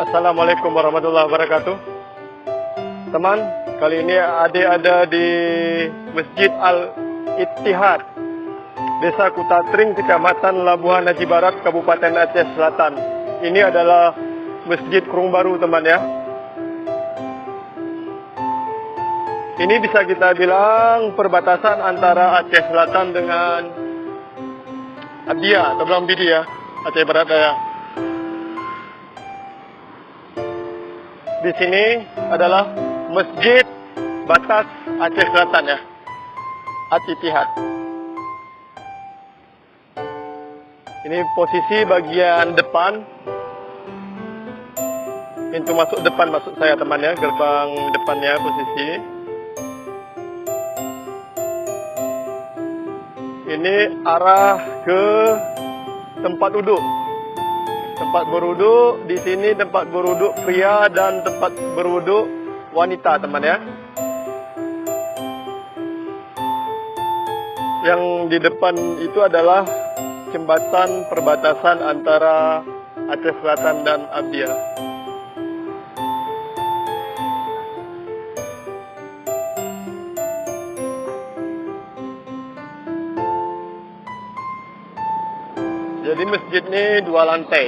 Assalamualaikum warahmatullahi wabarakatuh. Teman, kali ini adik ada di Masjid Al-Ittihad, Desa Kutatring, Kecamatan Labuhan Haji Barat, Kabupaten Aceh Selatan. Ini adalah Masjid Kurung Baru, teman ya. Ini bisa kita bilang perbatasan antara Aceh Selatan dengan Abia atau Belang Bidi ya, Aceh Barat ya. Di sini adalah Masjid Batas Aceh Selatan ya, Al-Ittihad. Ini posisi bagian depan, pintu masuk depan maksud saya teman ya, gerbang depannya posisi. Ini arah ke tempat duduk. Tempat berwuduk di sini, tempat berwuduk pria dan tempat berwuduk wanita, teman ya. Yang di depan itu adalah jembatan perbatasan antara Aceh Selatan dan Abia. Jadi masjid ini 2 lantai.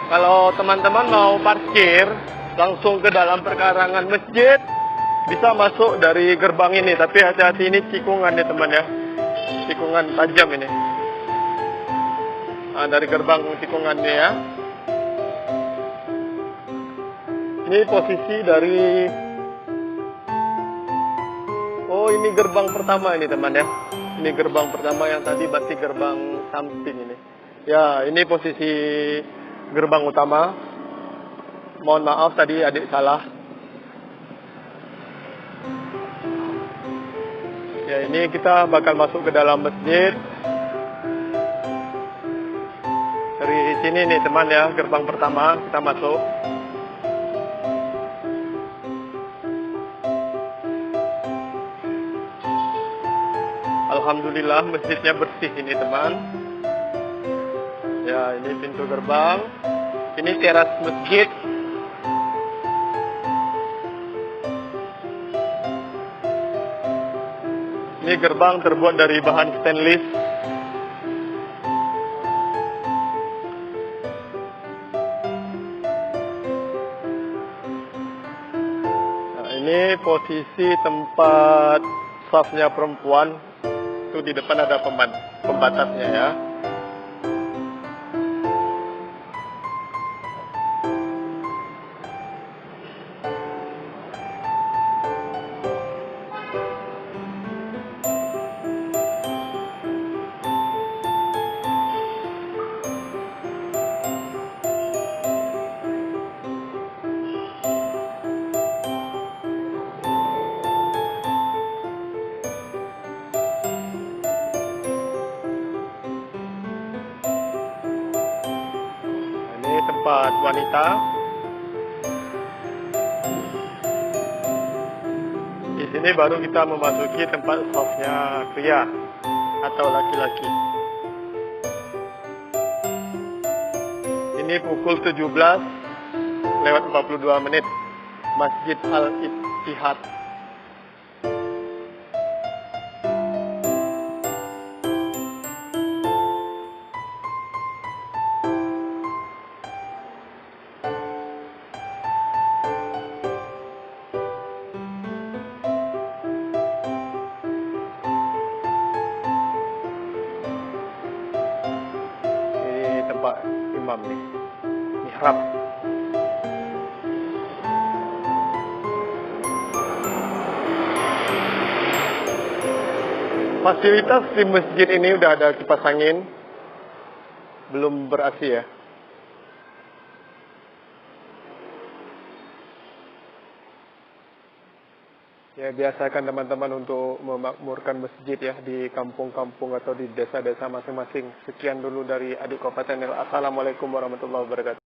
Kalau teman-teman mau parkir langsung ke dalam perkarangan masjid, bisa masuk dari gerbang ini. Tapi hati-hati, ini tikungan ya teman ya. Tikungan tajam ini. Nah, dari gerbang tikungannya ya. Ini posisi dari... Oh, ini gerbang pertama ini teman ya. Ini gerbang pertama, yang tadi berarti gerbang samping ini. Ya, ini posisi gerbang utama. Mohon maaf tadi adik salah. Ya, ini kita bakal masuk ke dalam masjid. Dari sini nih teman ya, gerbang pertama kita masuk. Alhamdulillah masjidnya bersih ini teman. Ya, ini pintu gerbang. Ini teras masjid. Ini gerbang terbuat dari bahan stainless. Nah, ini posisi tempat safnya perempuan. Itu di depan ada pembatasnya ya. Tempat wanita. Di sini baru kita memasuki tempat safnya pria atau laki-laki. Ini pukul 17:42 Masjid Al-Ittihad. Tempat imam nih, mihrab. Fasilitas di masjid ini udah ada kipas angin, belum ber-AC ya. Ya, biasakan teman-teman untuk memakmurkan masjid ya di kampung-kampung atau di desa-desa masing-masing. Sekian dulu dari adik Kabupaten. Assalamualaikum warahmatullahi wabarakatuh.